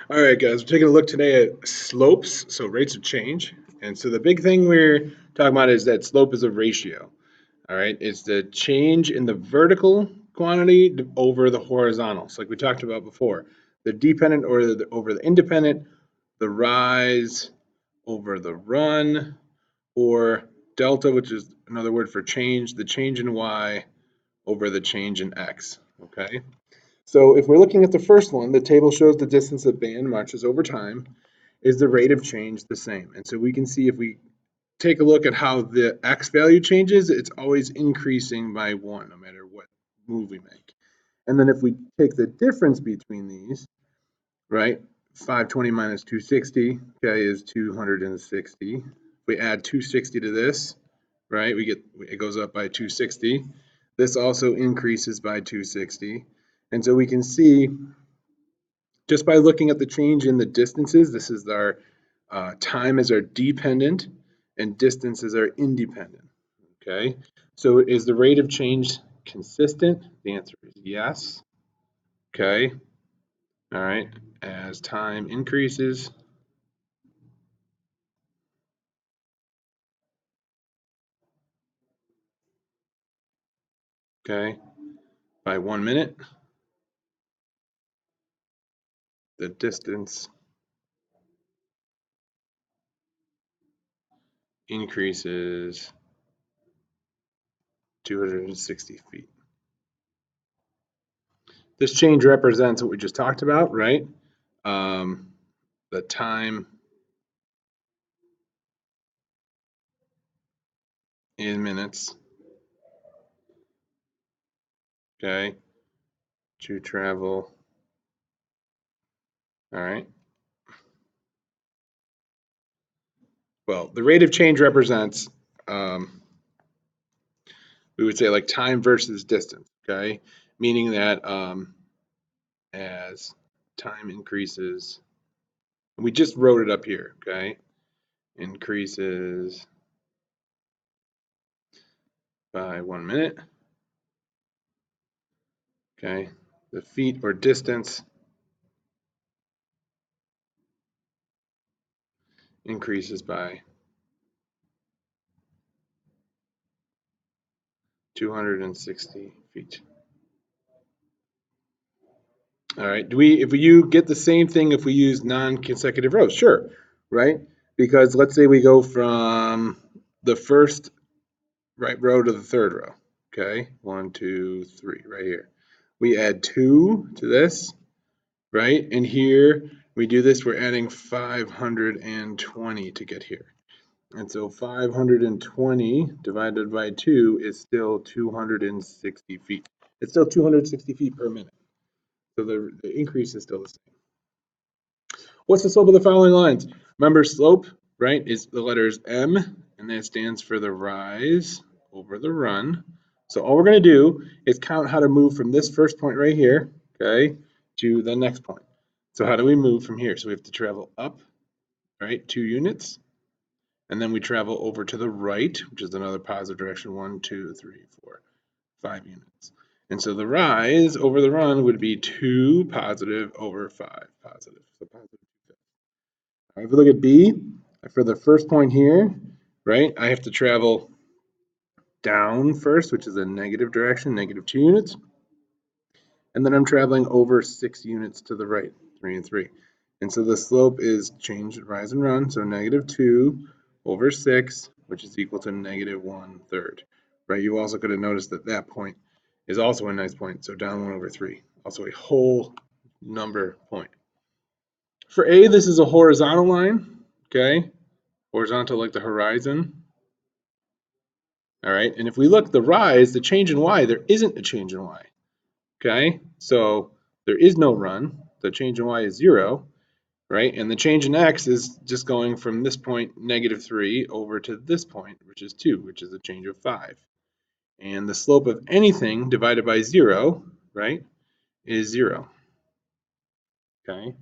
All right, guys, we're taking a look today at slopes, so rates of change. And so the big thing we're talking about is that slope is a ratio. All right, it's the change in the vertical quantity over the horizontal. So like we talked about before, the dependent or over the independent, the rise over the run, or delta, which is another word for change, the change in y over the change in x. Okay. So if we're looking at the first one, the table shows the distance the band marches over time. Is the rate of change the same? And so we can see if we take a look at how the x value changes, it's always increasing by 1 no matter what move we make. And then if we take the difference between these, right, 520 minus 260, okay, is 260. If we add 260 to this, right, it goes up by 260. This also increases by 260. And so we can see just by looking at the change in the distances, this is our time is our dependent and distance is our independent. Okay, so is the rate of change consistent? The answer is yes. Okay, all right, as time increases, okay, by 1 minute, the distance increases 260 feet. This change represents what we just talked about, right? The time in minutes, okay, to travel. All right. Well, the rate of change represents, we would say like time versus distance, okay? Meaning that as time increases, we just wrote it up here, okay? Increases by 1 minute, okay? The feet or distance increases by 260 feet. All right. If you get the same thing if we use non-consecutive rows? Sure, right? Because let's say we go from the first right row to the third row. Okay, 1, 2, 3, right here. We add 2 to this, right? And here we do this, we're adding 520 to get here. And so 520 divided by 2 is still 260 feet. It's still 260 feet per minute. So the increase is still the same. What's the slope of the following lines? Remember, slope, right, is the letters M, and that stands for the rise over the run. So all we're going to do is count how to move from this first point right here, okay, to the next point. So how do we move from here? So we have to travel up, right, 2 units, and then we travel over to the right, which is another positive direction, 1, 2, 3, 4, 5 units. And so the rise over the run would be 2 positive over 5 positive. So positive. If we look at B, for the first point here, right, I have to travel down first, which is a negative direction, negative 2 units. And then I'm traveling over 6 units to the right, 3 and 3. And so the slope is change, rise and run, so negative 2 over 6, which is equal to negative 1/3. Right, you also could have noticed that that point is also a nice point, so down 1 over 3, also a whole number point. For A, this is a horizontal line, okay? Horizontal like the horizon. All right, and if we look, the rise, the change in y, there isn't a change in y. Okay, so there is no run. The change in y is 0, right? And the change in x is just going from this point, -3, over to this point, which is 2, which is a change of 5. And the slope of anything divided by 0, right, is 0. Okay.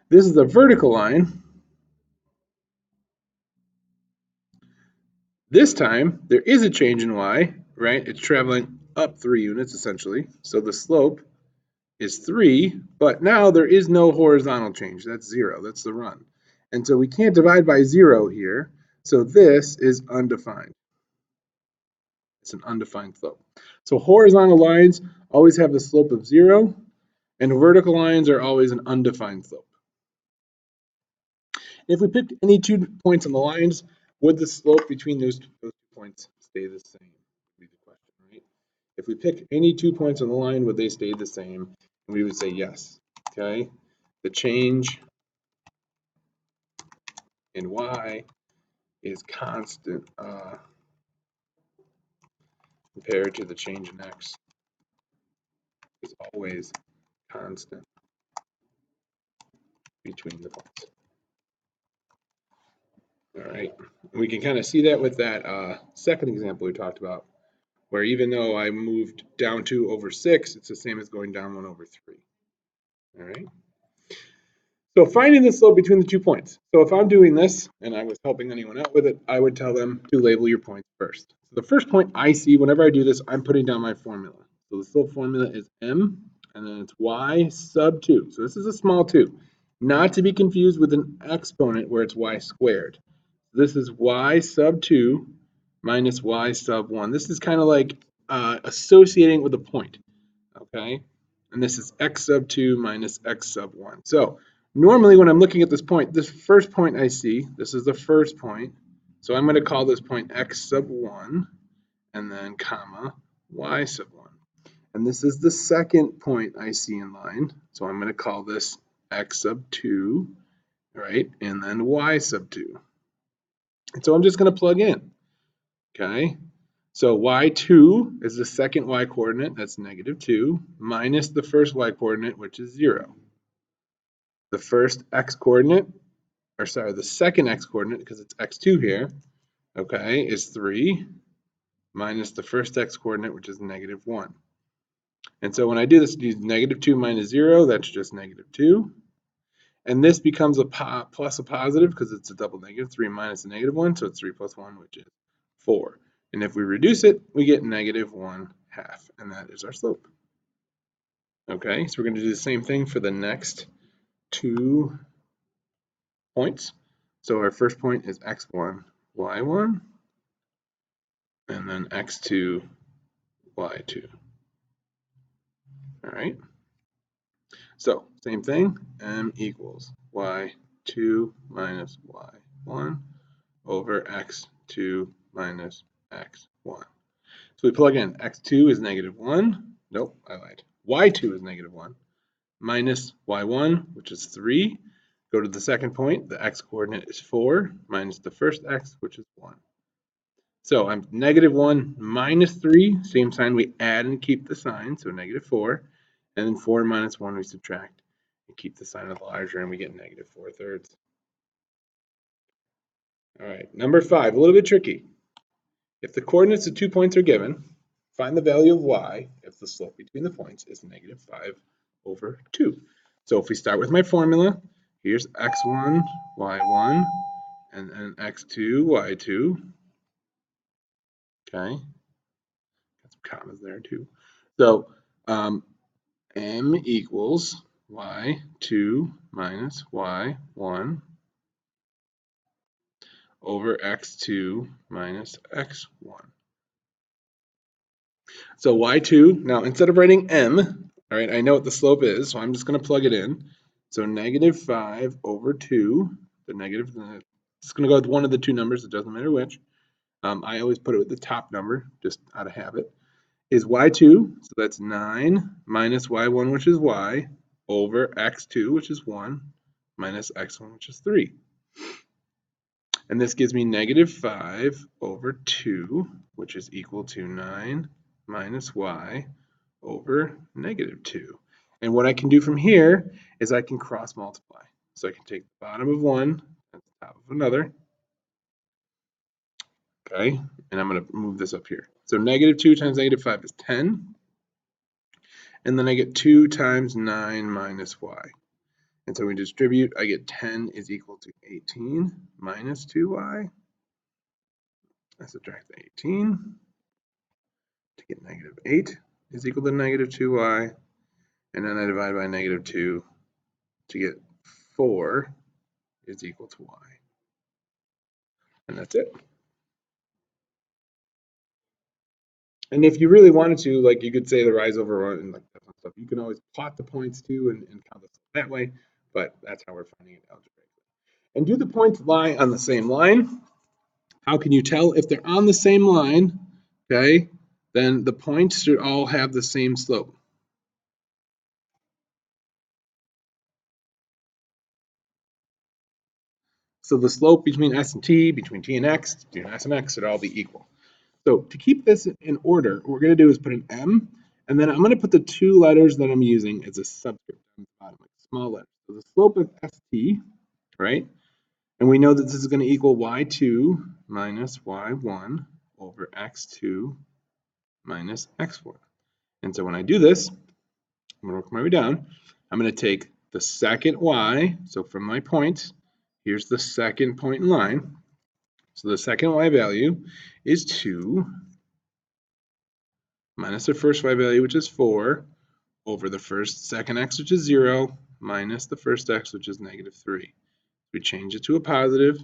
This is a vertical line. This time, there is a change in y, right? It's traveling up 3 units, essentially. So the slope is 3, but now there is no horizontal change. That's 0. That's the run. And so we can't divide by 0 here. So this is undefined. It's an undefined slope. So horizontal lines always have the slope of 0, and vertical lines are always an undefined slope. If we picked any 2 points on the lines, would the slope between those 2 points stay the same? Would be the question, right? If we pick any 2 points on the line, would they stay the same? And we would say yes. Okay. The change in y is constant compared to the change in x is always constant between the points. All right. We can kind of see that with that second example we talked about, where even though I moved down 2 over 6, it's the same as going down 1 over 3. All right. So finding the slope between the 2 points. So if I'm doing this and I was helping anyone out with it, I would tell them to label your points first. So the first point I see whenever I do this, I'm putting down my formula. So the slope formula is m, and then it's y sub 2. So this is a small 2, not to be confused with an exponent where it's y squared. This is y sub 2 minus y sub 1. This is kind of like associating with a point, okay? And this is x sub 2 minus x sub 1. So normally when I'm looking at this point, this first point I see, this is the first point. So I'm going to call this point x sub 1 and then comma y sub 1. And this is the second point I see in line. So I'm going to call this x sub 2, right? And then y sub 2. And so I'm just going to plug in, okay? So y2 is the second y coordinate, that's negative 2, minus the first y coordinate, which is 0. The first x coordinate, or sorry, the second x coordinate, because it's x2 here, okay, is 3, minus the first x coordinate, which is negative 1. And so when I do this, use negative 2 minus 0, that's just negative 2. And this becomes a plus a positive because it's a double negative, 3 minus a negative 1, so it's 3 plus 1, which is 4. And if we reduce it, we get negative 1/2, and that is our slope. Okay, so we're going to do the same thing for the next 2 points. So our first point is x1, y1, and then x2, y2. All right. So same thing, m equals y2 minus y1 over x2 minus x1. So we plug in x2 is negative 1. Nope, I lied. y2 is negative 1 minus y1, which is 3. Go to the second point. The x coordinate is 4 minus the first x, which is 1. So I'm negative 1 minus 3. Same sign, we add and keep the sign, so negative 4. And then 4 minus 1 we subtract and keep the sign of the larger, and we get negative 4/3. All right, number 5, a little bit tricky. If the coordinates of 2 points are given, find the value of y if the slope between the points is negative 5/2. So if we start with my formula, here's x1, y1, and then x2, y2. Okay, got some commas there too. So m equals y2 minus y1 over x2 minus x1. So y2, now instead of writing m, all right, I know what the slope is, so I'm just going to plug it in. So negative 5/2, the negative, it's going to go with one of the 2 numbers, it doesn't matter which. I always put it with the top number, just out of habit, is y2, so that's 9, minus y1, which is y, over x2, which is 1, minus x1, which is 3. And this gives me negative 5/2, which is equal to 9 minus y over negative 2. And what I can do from here is I can cross multiply. So I can take the bottom of one and the top of another. Okay, and I'm going to move this up here. So negative 2 times negative 5 is 10. And then I get 2 times 9 minus y. And so we distribute, I get 10 is equal to 18 minus 2y. I subtract the 18 to get negative 8 is equal to negative 2y. and then I divide by -2 to get 4 is equal to y. And that's it. And if you really wanted to, like you could say the rise over run and like that kind of stuff. You can always plot the points too and count this that way, but that's how we're finding it algebraically. And do the points lie on the same line? How can you tell if they're on the same line? Okay, then the points should all have the same slope. So the slope between s and t, between t and x, between s and x should all be equal. So to keep this in order, what we're going to do is put an m, and then I'm going to put the two letters that I'm using as a subscript on the bottom, like small letters. So the slope of st, right? And we know that this is going to equal y2 minus y1 over x2 minus x4. And so when I do this, I'm going to work my way down. I'm going to take the second y, so from my point, here's the second point in line. So the second y value is 2 minus the first y value, which is 4, over the second x, which is 0, minus the first x, which is -3. We change it to a positive.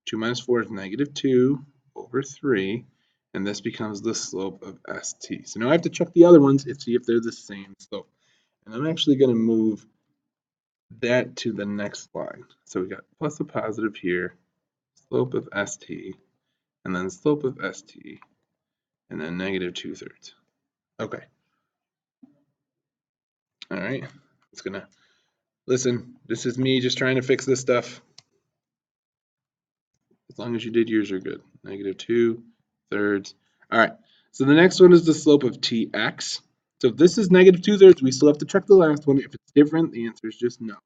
2 minus 4 is -2 over 3, and this becomes the slope of st. So now I have to check the other ones and see if they're the same slope. And I'm actually going to move that to the next line. So we got plus a positive here, slope of st, and then slope of st, and then -2/3. Okay. All right. It's going to, listen, this is me just trying to fix this stuff. As long as you did yours, you're good. -2/3. All right. So the next one is the slope of tx. So if this is -2/3, we still have to check the last one. If it's different, the answer is just no.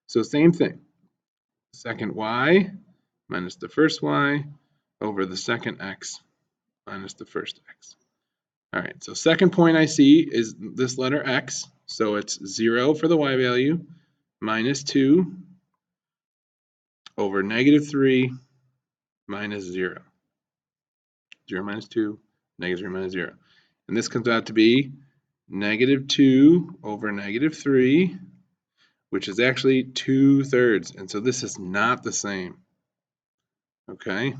So same thing. Second y minus the first y over the second x minus the first x. All right. So second point I see is this letter x. So it's 0 for the y value minus 2 over -3 minus 0. 0 minus 2, -0 minus 0. And this comes out to be -2 over -3, which is actually 2/3. And so this is not the same. Okay?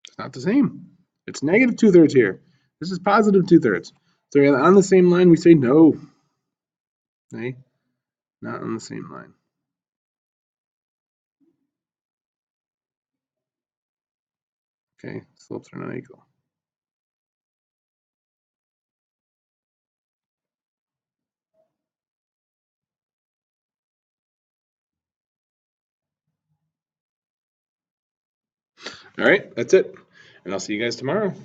It's not the same. It's -2/3 here. This is positive 2/3. So on the same line, we say no. Okay? Not on the same line. Okay? Slopes are not equal. All right, that's it. And I'll see you guys tomorrow.